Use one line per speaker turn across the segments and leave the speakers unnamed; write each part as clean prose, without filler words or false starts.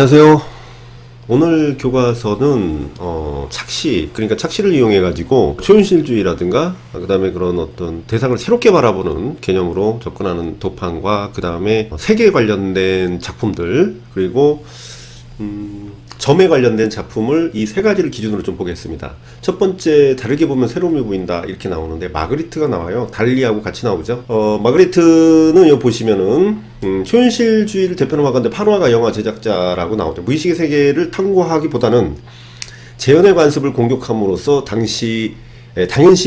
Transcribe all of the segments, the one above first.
안녕하세요. 오늘 교과서는 착시, 그러니까 착시를 이용해 가지고 초현실주의라든가 그 다음에 그런 어떤 대상을 새롭게 바라보는 개념으로 접근하는 도판과 그 다음에 세계에 관련된 작품들, 그리고 점에 관련된 작품을 이 세 가지를 기준으로 좀 보겠습니다. 첫 번째, 다르게 보면 새로움이 보인다, 이렇게 나오는데 마그리트가 나와요. 달리하고 같이 나오죠. 마그리트는 여기 보시면은 초현실주의를 대표하는 화가인데 판화가 영화 제작자라고 나오죠. 무의식의 세계를 탐구하기보다는 재현의 관습을 공격함으로써 당연시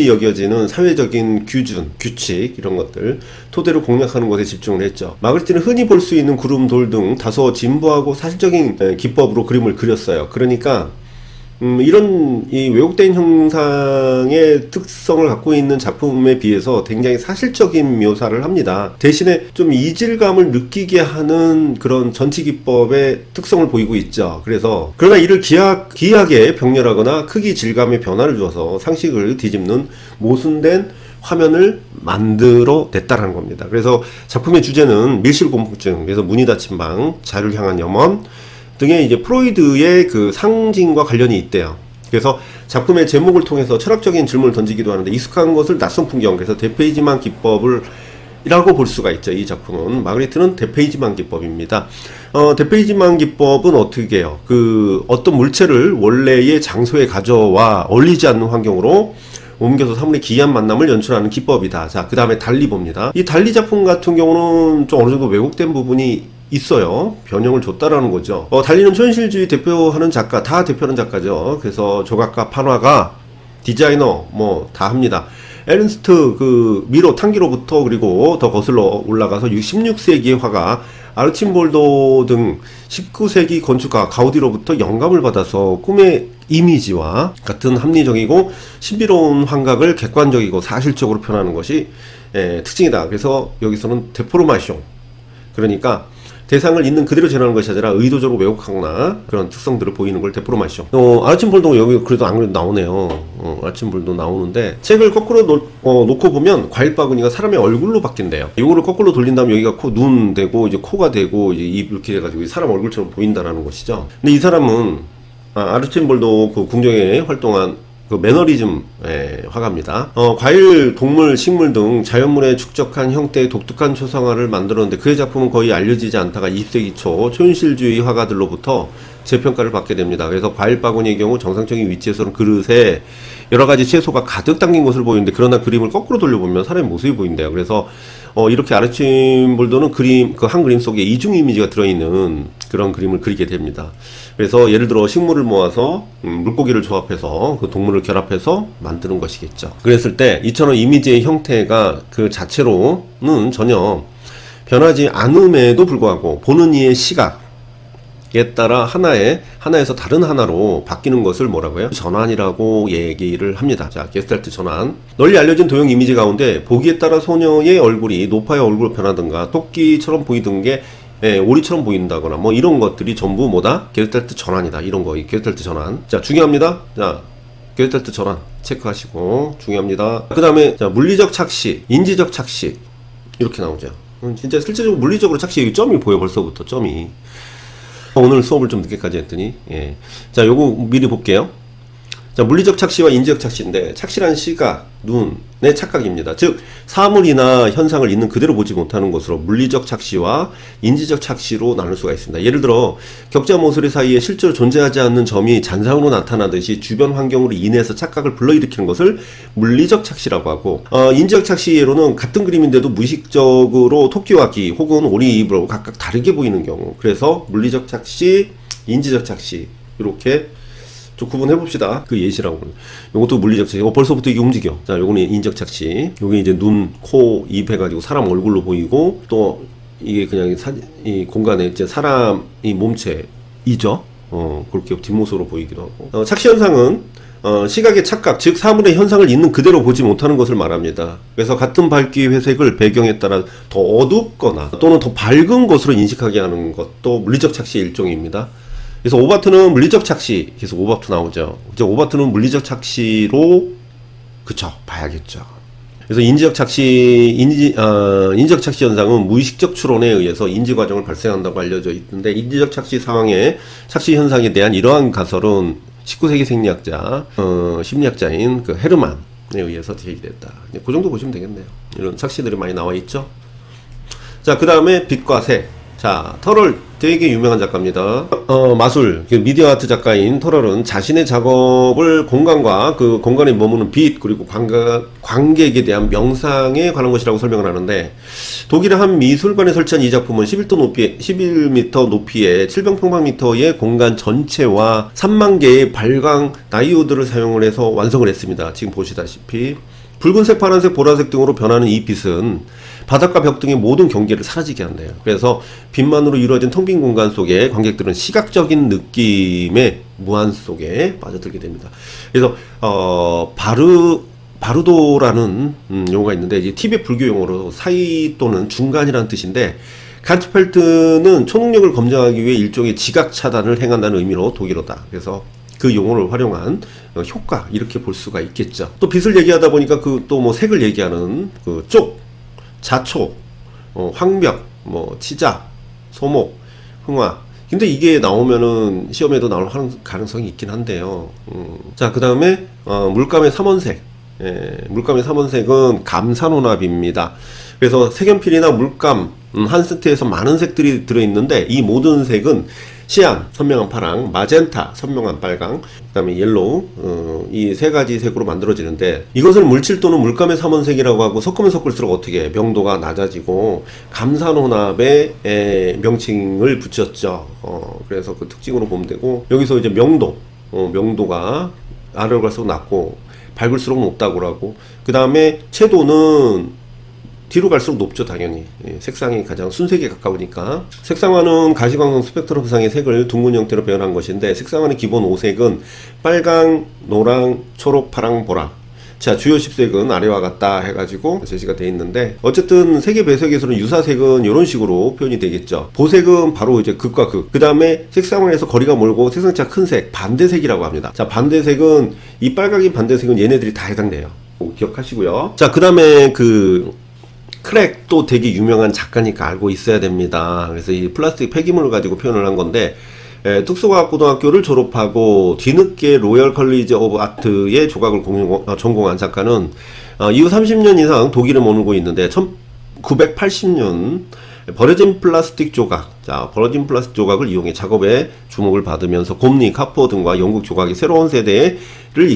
여겨지는 사회적인 규준, 규칙, 이런 것들 토대로 공략하는 것에 집중을 했죠. 마그리트는 흔히 볼 수 있는 구름, 돌 등 다소 진부하고 사실적인 기법으로 그림을 그렸어요. 그러니까 이런 이 왜곡된 형상의 특성을 갖고 있는 작품에 비해서 굉장히 사실적인 묘사를 합니다. 대신에 좀 이질감을 느끼게 하는 그런 전치 기법의 특성을 보이고 있죠. 그러나 이를 기이하게 병렬하거나 크기 질감의 변화를 주어서 상식을 뒤집는 모순된 화면을 만들어 냈다라는 겁니다. 그래서 작품의 주제는 밀실공포증, 그래서 문이 닫힌 방, 자유를 향한 염원 등의 이제 프로이드의 그 상징과 관련이 있대요. 그래서 작품의 제목을 통해서 철학적인 질문을 던지기도 하는데, 익숙한 것을 낯선 풍경, 그래서 대페이지만 기법이라고 볼 수가 있죠. 이 작품은 마그리트는 대페이지만 기법입니다. 대페이지만 기법은 어떻게 해요? 어떤 물체를 원래의 장소에 가져와 어울리지 않는 환경으로 옮겨서 사물의 기이한 만남을 연출하는 기법이다. 자, 그 다음에 달리 봅니다. 이 달리 작품 같은 경우는 좀 어느 정도 왜곡된 부분이 있어요. 변형을 줬다라는 거죠. 달리는 초현실주의 대표하는 작가, 다 대표하는 작가죠. 그래서 조각가, 판화가, 디자이너 뭐 다 합니다. 에른스트 미로 탕기로부터, 그리고 더 거슬러 올라가서 16세기의 화가 아르침볼도 등 19세기 건축가 가우디로부터 영감을 받아서 꿈의 이미지와 같은 합리적이고 신비로운 환각을 객관적이고 사실적으로 표현하는 것이 특징이다. 그래서 여기서는 데포르마숑, 그러니까 대상을 있는 그대로 재현하는 것이 아니라 의도적으로 왜곡하거나 그런 특성들을 보이는 걸 데포르마숑. 아르침볼도 여기 그래도 안 그래도 나오네요. 아르침볼도 나오는데, 책을 거꾸로 놓고 보면 과일 바구니가 사람의 얼굴로 바뀐대요. 이거를 거꾸로 돌린 다음 여기가 눈 되고 이제 코가 되고 이제 입 이렇게 돼가지고 사람 얼굴처럼 보인다라는 것이죠. 근데 이 사람은 아르침볼도 궁정에 활동한 매너리즘 화가입니다. 과일, 동물, 식물 등 자연물에 축적한 형태의 독특한 초상화를 만들었는데, 그의 작품은 거의 알려지지 않다가 20세기 초 초현실주의 화가들로부터 재평가를 받게 됩니다. 그래서 과일 바구니의 경우 정상적인 위치에서는 그릇에 여러가지 채소가 가득 담긴 것을 보이는데, 그러나 그림을 거꾸로 돌려보면 사람의 모습이 보인대요. 그래서 이렇게 아르침볼도는 한 그림 속에 이중 이미지가 들어있는 그런 그림을 그리게 됩니다. 그래서 예를 들어 식물을 모아서 물고기를 조합해서 그 동물을 결합해서 만드는 것이겠죠. 그랬을 때 이처럼 이미지의 형태가 그 자체로는 전혀 변하지 않음에도 불구하고 보는 이의 시각에 따라 하나에서 다른 하나로 바뀌는 것을 뭐라고요? 전환이라고 얘기를 합니다. 자, 게스탈트 전환. 널리 알려진 도형 이미지 가운데 보기에 따라 소녀의 얼굴이 노파의 얼굴로 변하든가 토끼처럼 보이던 게 오리처럼 보인다거나 뭐 이런 것들이 전부 뭐다? 게스탈트 전환이다. 이런 거, 게스탈트 전환. 자, 중요합니다. 자, 게스탈트 전환 체크하시고 중요합니다. 그 다음에 자, 물리적 착시, 인지적 착시 이렇게 나오죠. 진짜 실제적으로 물리적으로 착시, 여기 점이 보여. 벌써부터 점이. 오늘 수업을 좀 늦게까지 했더니 자, 요거 미리 볼게요. 자, 물리적 착시와 인지적 착시인데, 착시란 시각, 눈의 착각입니다. 즉 사물이나 현상을 있는 그대로 보지 못하는 것으로 물리적 착시와 인지적 착시로 나눌 수가 있습니다. 예를 들어 격자 모서리 사이에 실제로 존재하지 않는 점이 잔상으로 나타나듯이 주변 환경으로 인해서 착각을 불러일으키는 것을 물리적 착시라고 하고, 인지적 착시 예로는 같은 그림인데도 무의식적으로 토끼와 기 혹은 오리 입으로 각각 다르게 보이는 경우, 그래서 물리적 착시, 인지적 착시 이렇게 좀 구분해 봅시다. 그 예시라고. 요것도 물리적 착시. 벌써부터 이게 움직여. 자, 요거는 인적 착시. 요게 이제 눈, 코, 입 해가지고 사람 얼굴로 보이고, 또 이게 그냥 이 공간에 이제 사람이 몸체이죠. 그렇게 뒷모습으로 보이기도 하고. 착시 현상은 시각의 착각, 즉 사물의 현상을 있는 그대로 보지 못하는 것을 말합니다. 그래서 같은 밝기 회색을 배경에 따라 더 어둡거나 또는 더 밝은 것으로 인식하게 하는 것도 물리적 착시의 일종입니다. 그래서 오바트는 물리적 착시, 계속 오바트 나오죠. 오바트는 물리적 착시로, 그쵸, 봐야겠죠. 그래서 인지적 착시 현상은 무의식적 추론에 의해서 인지 과정을 발생한다고 알려져 있는데, 인지적 착시 상황의 착시 현상에 대한 이러한 가설은 19세기 생리학자, 심리학자인 그 헤르만에 의해서 제기됐다. 그 정도 보시면 되겠네요. 이런 착시들이 많이 나와 있죠. 자, 그 다음에 빛과 색. 자, 터럴 되게 유명한 작가입니다. 마술, 미디어 아트 작가인 터럴은 자신의 작업을 공간과 그 공간에 머무는 빛, 그리고 관객에 대한 명상에 관한 것이라고 설명을 하는데, 독일의 한 미술관에 설치한 이 작품은 11m 높이의 700평방미터의 공간 전체와 3만 개의 발광 다이오드를 사용을 해서 완성을 했습니다. 지금 보시다시피 붉은색, 파란색, 보라색 등으로 변하는 이 빛은 바닥과 벽 등의 모든 경계를 사라지게 한대요. 그래서 빛만으로 이루어진 텅 빈 공간 속에 관객들은 시각적인 느낌의 무한 속에 빠져들게 됩니다. 그래서 바르도라는 용어가 있는데, 이제 티베트 불교 용어로 사이 또는 중간이라는 뜻인데, 칸트펠트는 초능력을 검증하기 위해 일종의 지각 차단을 행한다는 의미로 독일어다. 그래서 그 용어를 활용한 효과, 이렇게 볼 수가 있겠죠. 또 빛을 얘기하다 보니까 그 또 뭐 색을 얘기하는 그 쪽, 자초, 황벽, 뭐 치자, 소목, 흥화. 근데 이게 나오면은 시험에도 나올 가능성이 있긴 한데요. 자, 그 다음에 물감의 삼원색. 물감의 삼원색은 감산혼합입니다. 그래서 색연필이나 물감 한 세트에서 많은 색들이 들어있는데, 이 모든 색은 시안, 선명한 파랑, 마젠타, 선명한 빨강, 그 다음에 옐로우, 이 세 가지 색으로 만들어지는데, 이것을 물칠 또는 물감의 삼원색이라고 하고, 섞으면 섞을수록 어떻게 명도가 낮아지고 감산혼합의 명칭을 붙였죠. 그래서 그 특징으로 보면 되고, 여기서 이제 명도가 아래로 갈수록 낮고 밝을수록 높다고 하고, 그 다음에 채도는 뒤로 갈수록 높죠, 당연히. 색상이 가장 순색에 가까우니까. 색상화는 가시광선 스펙트럼상의 색을 둥근 형태로 표현한 것인데, 색상화는 기본 5색은 빨강, 노랑, 초록, 파랑, 보라. 자, 주요 10색은 아래와 같다 해가지고 제시가 되어 있는데, 어쨌든 색의 배색에서는 유사색은 이런 식으로 표현이 되겠죠. 보색은 바로 이제 극과 극. 그 다음에 색상화에서 거리가 멀고 색상차 큰 색, 반대색이라고 합니다. 자, 반대색은, 이 빨강인 반대색은 얘네들이 다 해당돼요. 기억하시고요. 자, 그 다음에 크랙도 되게 유명한 작가니까 알고 있어야 됩니다. 그래서 이 플라스틱 폐기물을 가지고 표현을 한 건데, 특수과학고등학교를 졸업하고 뒤늦게 로열 컬리지 오브 아트의 조각을 전공한 작가는 이후 30년 이상 독일에 머물고 있는데, 1980년 버려진 플라스틱 조각, 버려진 플라스틱 조각을 이용해 작업에 주목을 받으면서 곰니, 카포 등과 영국 조각의 새로운 세대를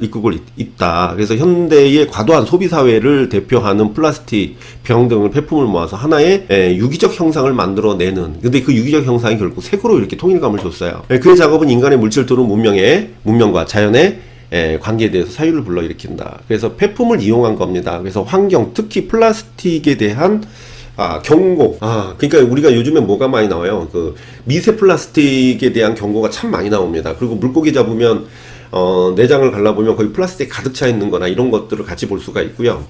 이끌고 있다. 그래서 현대의 과도한 소비 사회를 대표하는 플라스틱 병 등을 폐품을 모아서 하나의 유기적 형상을 만들어내는, 근데 그 유기적 형상이 결국 색으로 이렇게 통일감을 줬어요. 그의 작업은 인간의 물질 또는 문명과 자연의 관계에 대해서 사유를 불러일으킨다. 그래서 폐품을 이용한 겁니다. 그래서 환경, 특히 플라스틱에 대한 경고. 그러니까 우리가 요즘에 뭐가 많이 나와요? 그 미세 플라스틱에 대한 경고가 참 많이 나옵니다. 그리고 물고기 잡으면 내장을 갈라보면 거의 플라스틱 가득 차 있는 거나 이런 것들을 같이 볼 수가 있고요.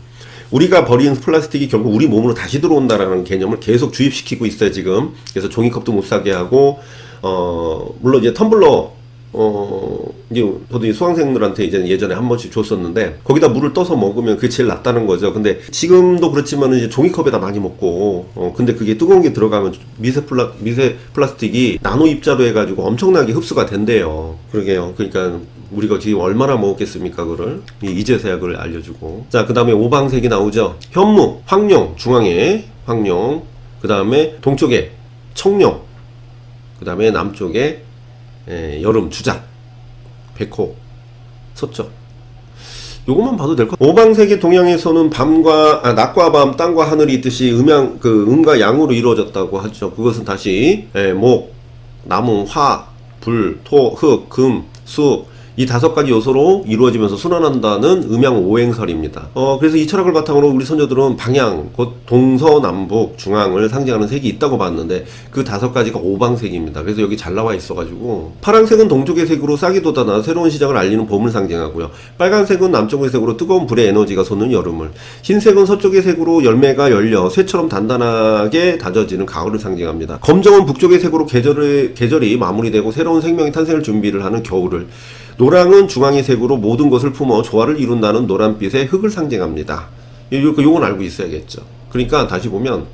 우리가 버린 플라스틱이 결국 우리 몸으로 다시 들어온다라는 개념을 계속 주입시키고 있어요, 지금. 그래서 종이컵도 못 사게 하고, 물론 이제 텀블러, 이제 저도 수강생들한테 이제 예전에 한 번씩 줬었는데, 거기다 물을 떠서 먹으면 그게 제일 낫다는 거죠. 근데 지금도 그렇지만 이제 종이컵에다 많이 먹고, 근데 그게 뜨거운 게 들어가면 미세 플라스틱이 나노 입자로 해가지고 엄청나게 흡수가 된대요. 그러게요. 그러니까 우리가 지금 얼마나 먹었겠습니까, 그거를. 이제서야 알려주고. 자, 그 다음에 오방색이 나오죠. 현무, 황룡, 중앙에 황룡, 그 다음에 동쪽에 청룡, 그 다음에 남쪽에 여름, 주작, 백호, 서쪽. 요것만 봐도 될 것 같아요. 오방색의 동양에서는 낮과 밤, 땅과 하늘이 있듯이 음과 양으로 이루어졌다고 하죠. 그것은 다시 목, 나무, 화, 불, 토, 흙, 금, 수, 이 5가지 요소로 이루어지면서 순환한다는 음양오행설입니다. 그래서 이 철학을 바탕으로 우리 선조들은 방향, 곧 동서남북, 중앙을 상징하는 색이 있다고 봤는데, 그 5가지가 오방색입니다. 그래서 여기 잘 나와 있어가지고, 파란색은 동쪽의 색으로 싹이 돋아나 새로운 시작을 알리는 봄을 상징하고요. 빨간색은 남쪽의 색으로 뜨거운 불의 에너지가 솟는 여름을, 흰색은 서쪽의 색으로 열매가 열려 쇠처럼 단단하게 다져지는 가을을 상징합니다. 검정은 북쪽의 색으로 계절이 마무리되고 새로운 생명의 탄생을 준비를 하는 겨울을, 노랑은 중앙의 색으로 모든 것을 품어 조화를 이룬다는 노란빛의 흙을 상징합니다. 요건 알고 있어야겠죠. 그러니까 다시 보면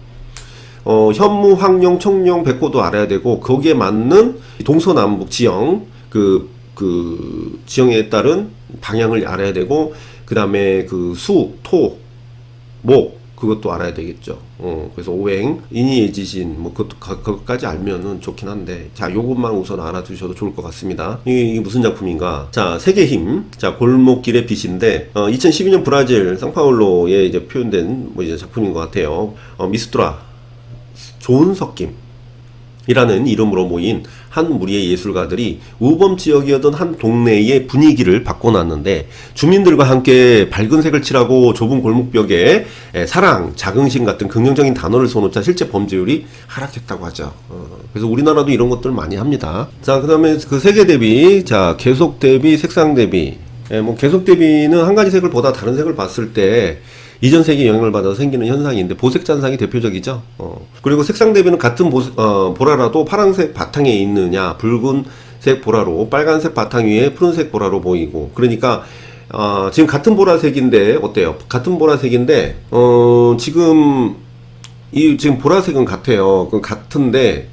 현무, 황룡, 청룡, 백호도 알아야 되고 거기에 맞는 동서남북 지형 그 지형에 따른 방향을 알아야 되고 그 다음에 그 수, 토, 목 그것도 알아야 되겠죠. 그래서 오행, 인이예지신 뭐 그것까지 알면은 좋긴 한데 자 요것만 우선 알아두셔도 좋을 것 같습니다. 이게 무슨 작품인가? 자 세계 힘, 자 골목길의 빛인데 2012년 브라질 상파울로에 이제 표현된 뭐 이제 작품인 것 같아요. 미스트라 좋은 섞임 이라는 이름으로 모인 한 무리의 예술가들이 우범지역이었던 한 동네의 분위기를 바꿔놨는데 주민들과 함께 밝은 색을 칠하고 좁은 골목벽에 사랑, 자긍심 같은 긍정적인 단어를 써놓자 실제 범죄율이 하락했다고 하죠. 그래서 우리나라도 이런 것들 많이 합니다. 자, 그 다음에 그 세계 대비, 자, 계속 대비, 색상 대비. 뭐 계속 대비는 한 가지 색을 보다 다른 색을 봤을 때 이전 색이 영향을 받아서 생기는 현상인데 보색 잔상이 대표적이죠. 그리고 색상 대비는 같은 보라라도 파란색 바탕에 있느냐 붉은색 보라로 빨간색 바탕 위에 푸른색 보라로 보이고 그러니까 지금 같은 보라색인데 어때요? 같은 보라색인데 지금 보라색은 같아요. 같은데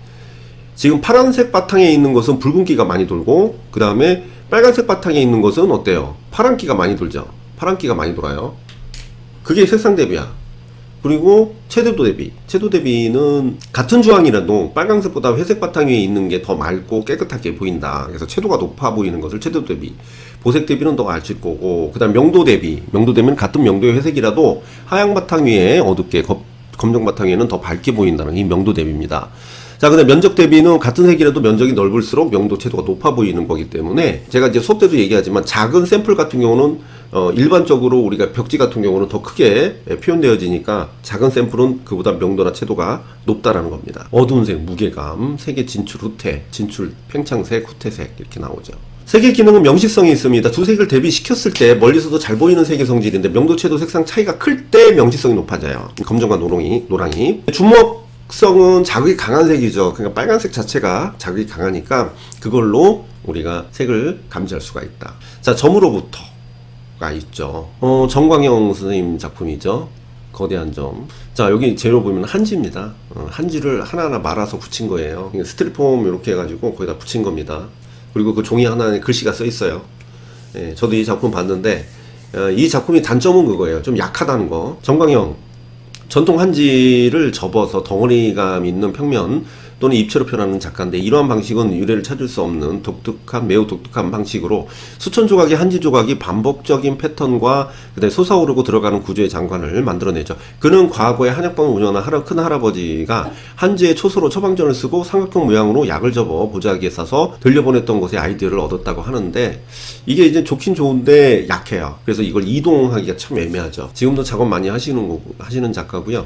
지금 파란색 바탕에 있는 것은 붉은기가 많이 돌고 그 다음에 빨간색 바탕에 있는 것은 어때요? 파란기가 많이 돌죠. 파란기가 많이 돌아요. 그게 색상 대비야. 그리고 채도도 대비. 채도 대비는 같은 주황이라도 빨간색보다 회색 바탕 위에 있는 게 더 맑고 깨끗하게 보인다. 그래서 채도가 높아 보이는 것을 채도 대비. 보색 대비는 더 알칠 거고. 그 다음 명도 대비. 명도 대비는 같은 명도의 회색이라도 하양 바탕 위에 어둡게 검정 바탕 위에는 더 밝게 보인다는 이 명도 대비입니다. 자, 근데 면적 대비는 같은 색이라도 면적이 넓을수록 명도 채도가 높아 보이는 거기 때문에 제가 이제 수업 때도 얘기하지만 작은 샘플 같은 경우는 일반적으로 우리가 벽지 같은 경우는 더 크게 표현되어지니까 작은 샘플은 그보다 명도나 채도가 높다라는 겁니다. 어두운 색, 무게감, 색의 진출, 후퇴, 진출, 팽창색, 후퇴색 이렇게 나오죠. 색의 기능은 명시성이 있습니다. 두 색을 대비시켰을 때 멀리서도 잘 보이는 색의 성질인데 명도, 채도, 색상 차이가 클 때 명시성이 높아져요. 검정과 노랑이. 주목성은 자극이 강한 색이죠. 그러니까 빨간색 자체가 자극이 강하니까 그걸로 우리가 색을 감지할 수가 있다. 자, 점으로부터가 있죠. 정광영 선생님 작품이죠. 거대한 점. 자, 여기 재료 보면 한지입니다. 한지를 하나하나 말아서 붙인 거예요. 스티로폼 이렇게 해가지고 거기다 붙인 겁니다. 그리고 그 종이 하나에 글씨가 써 있어요. 예, 저도 이 작품 봤는데 이 작품이 단점은 그거예요. 좀 약하다는 거. 정광영 전통 한지를 접어서 덩어리감 있는 평면 또는 입체로 표현하는 작가인데 이러한 방식은 유래를 찾을 수 없는 매우 독특한 방식으로 수천 조각의 한지 조각이 반복적인 패턴과 그다음에 솟아오르고 들어가는 구조의 장관을 만들어내죠. 그는 과거에 한약방을 운영하는 큰 할아버지가 한지의 초소로 처방전을 쓰고 삼각형 모양으로 약을 접어 보자기에 싸서 들려보냈던 것의 아이디어를 얻었다고 하는데 이게 이제 좋긴 좋은데 약해요. 그래서 이걸 이동하기가 참 애매하죠. 지금도 작업 많이 하시는 작가고요.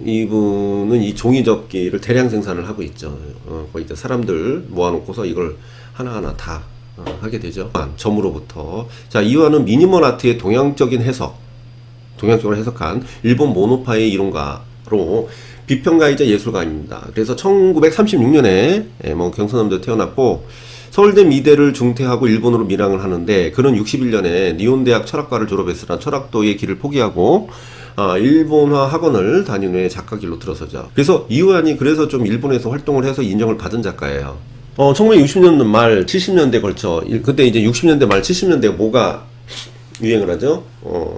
이분은 이 종이접기를 대량 생산을 하고 있죠. 거의 사람들 모아놓고서 이걸 하나하나 다 하게 되죠. 점으로부터. 자, 이화는 미니멀 아트의 동양적인 해석, 동양적으로 해석한 일본 모노파의 이론가로 비평가이자 예술가입니다. 그래서 1936년에 경서남도에 태어났고 서울대 미대를 중퇴하고 일본으로 밀항을 하는데 그는 61년에 니혼대학 철학과를 졸업했으나 철학도의 길을 포기하고 일본화 학원을 다닌 후에 작가 길로 들어서죠. 그래서 이우환이 그래서 좀 일본에서 활동을 해서 인정을 받은 작가예요. 1960년대 말 70년대 걸쳐 그때 이제 60년대 말 70년대 뭐가 유행을 하죠.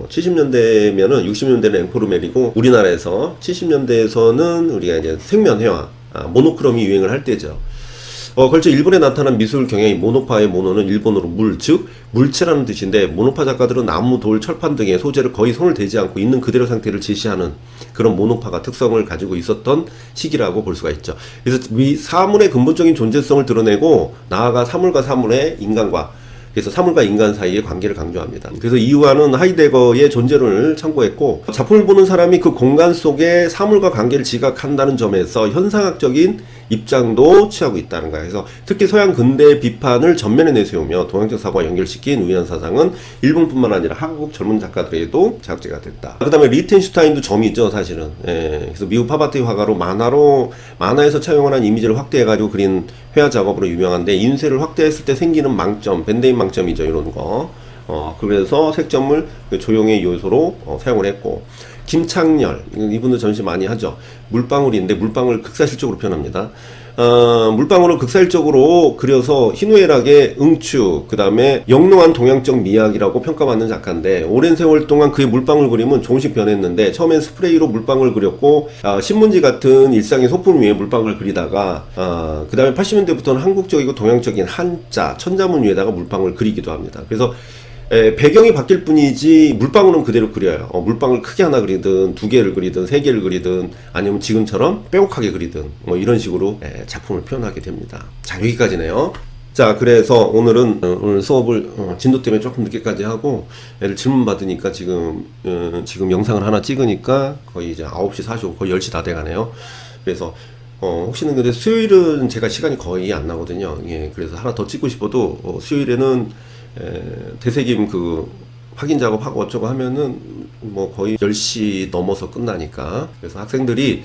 70년대면은 60년대는 앵포르멜이고 우리나라에서 70년대에서는 우리가 이제 생면회화 모노크롬이 유행을 할 때죠. 걸쳐 일본에 나타난 미술 경향이 모노파의 모노는 일본어로 물, 즉 물체라는 뜻인데 모노파 작가들은 나무, 돌, 철판 등의 소재를 거의 손을 대지 않고 있는 그대로 상태를 제시하는 그런 모노파가 특성을 가지고 있었던 시기라고 볼 수가 있죠. 그래서 이 사물의 근본적인 존재성을 드러내고 나아가 사물과 사물의 인간과 그래서 사물과 인간 사이의 관계를 강조합니다. 그래서 이유화는 하이데거의 존재론을 참고했고 작품을 보는 사람이 그 공간 속에 사물과 관계를 지각한다는 점에서 현상학적인 입장도 취하고 있다는 거예요. 그래서 특히 서양 근대 비판을 전면에 내세우며 동양적 사고와 연결시킨 우연한 사상은 일본뿐만 아니라 한국 젊은 작가들에게도 자극제가 됐다. 그 다음에 리텐슈타인도 점이죠, 사실은. 그래서 미국 파바티 화가로 만화에서 차용을 한 이미지를 확대해가지고 그린 회화 작업으로 유명한데 인쇄를 확대했을 때 생기는 망점, 밴데인 망점이죠, 이런 거. 그래서 색점을 조형의 요소로 사용을 했고, 김창렬, 이분도 전시 많이 하죠. 물방울인데 물방울 극사실적으로 표현합니다. 물방울을 극사실적으로 그려서 희노애락의 응추, 그 다음에 영롱한 동양적 미학이라고 평가받는 작가인데, 오랜 세월 동안 그의 물방울 그림은 조금씩 변했는데, 처음엔 스프레이로 물방울 그렸고, 신문지 같은 일상의 소품 위에 물방울 그리다가, 그 다음에 80년대부터는 한국적이고 동양적인 한자, 천자문 위에다가 물방울 그리기도 합니다. 그래서 배경이 바뀔 뿐이지 물방울은 그대로 그려요. 물방울 크게 하나 그리든 2개를 그리든 3개를 그리든 아니면 지금처럼 빼곡하게 그리든 뭐 이런 식으로 작품을 표현하게 됩니다. 자, 여기까지네요. 자, 그래서 오늘 수업을 진도 때문에 조금 늦게까지 하고, 애를 질문 받으니까 지금 영상을 하나 찍으니까 거의 이제 9시 45분, 거의 10시 다 돼가네요. 그래서 혹시는 근데 수요일은 제가 시간이 거의 안 나거든요. 예, 그래서 하나 더 찍고 싶어도 수요일에는 대세김 그 확인 작업하고 어쩌고 하면은 뭐 거의 10시 넘어서 끝나니까, 그래서 학생들이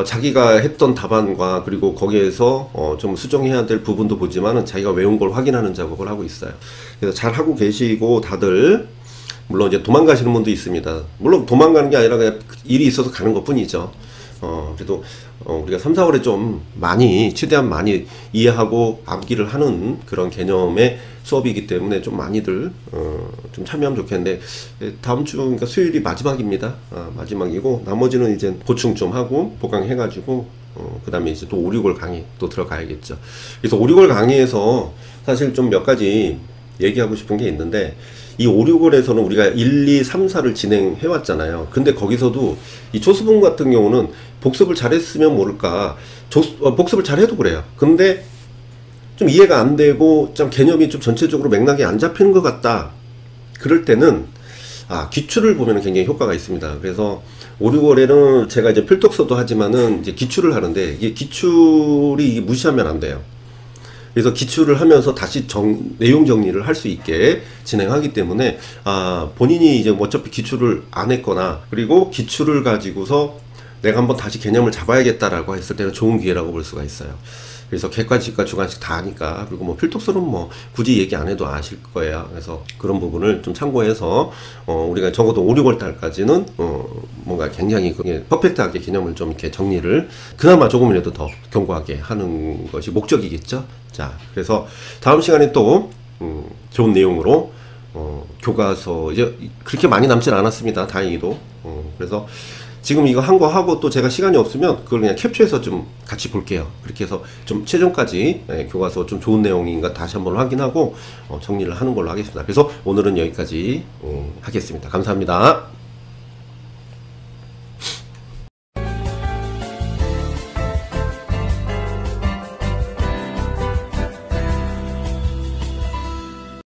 자기가 했던 답안과 그리고 거기에서 좀 수정해야 될 부분도 보지만은 자기가 외운 걸 확인하는 작업을 하고 있어요. 그래서 잘 하고 계시고, 다들 물론 이제 도망가시는 분도 있습니다. 물론 도망가는 게 아니라 그냥 일이 있어서 가는 것 뿐이죠. 그래도 우리가 3, 4월에 좀 최대한 많이 이해하고 암기를 하는 그런 개념의 수업이기 때문에 좀 많이들 좀 참여하면 좋겠는데, 다음 주, 그러니까 수요일이 마지막입니다. 마지막이고, 나머지는 이제 보충 좀 하고 보강해가지고 그 다음에 이제 또 5, 6월 강의 또 들어가야겠죠. 그래서 5, 6월 강의에서 사실 좀 몇 가지 얘기하고 싶은 게 있는데, 이 5, 6월에서는 우리가 1, 2, 3, 4를 진행해 왔잖아요. 근데 거기서도 이 조수분 같은 경우는 복습을 잘했으면 모를까, 복습을 잘해도 그래요. 근데 좀 이해가 안 되고 좀 개념이 좀 전체적으로 맥락이 안 잡히는 것 같다, 그럴 때는 기출을 보면 굉장히 효과가 있습니다. 그래서 5, 6월에는 제가 이제 필독서도 하지만은 이제 기출을 하는데, 이게 기출이 무시하면 안 돼요. 그래서 기출을 하면서 다시 내용 정리를 할 수 있게 진행하기 때문에, 본인이 이제 어차피 기출을 안 했거나, 그리고 기출을 가지고서 내가 한번 다시 개념을 잡아야겠다라고 했을 때는 좋은 기회라고 볼 수가 있어요. 그래서 객관식과 주관식 다 하니까, 그리고 뭐 필독서는 뭐 굳이 얘기 안 해도 아실 거예요. 그래서 그런 부분을 좀 참고해서 우리가 적어도 5, 6월 달까지는 뭔가 굉장히 퍼펙트하게 개념을 좀 이렇게 정리를 그나마 조금이라도 더 견고하게 하는 것이 목적이겠죠. 자, 그래서 다음 시간에 또 좋은 내용으로 교과서 이제 그렇게 많이 남진 않았습니다. 다행히도. 그래서 지금 이거 한 거 하고 또 제가 시간이 없으면 그걸 그냥 캡처해서 좀 같이 볼게요. 그렇게 해서 좀 최종까지 교과서 좀 좋은 내용인가 다시 한번 확인하고 정리를 하는 걸로 하겠습니다. 그래서 오늘은 여기까지 하겠습니다. 감사합니다.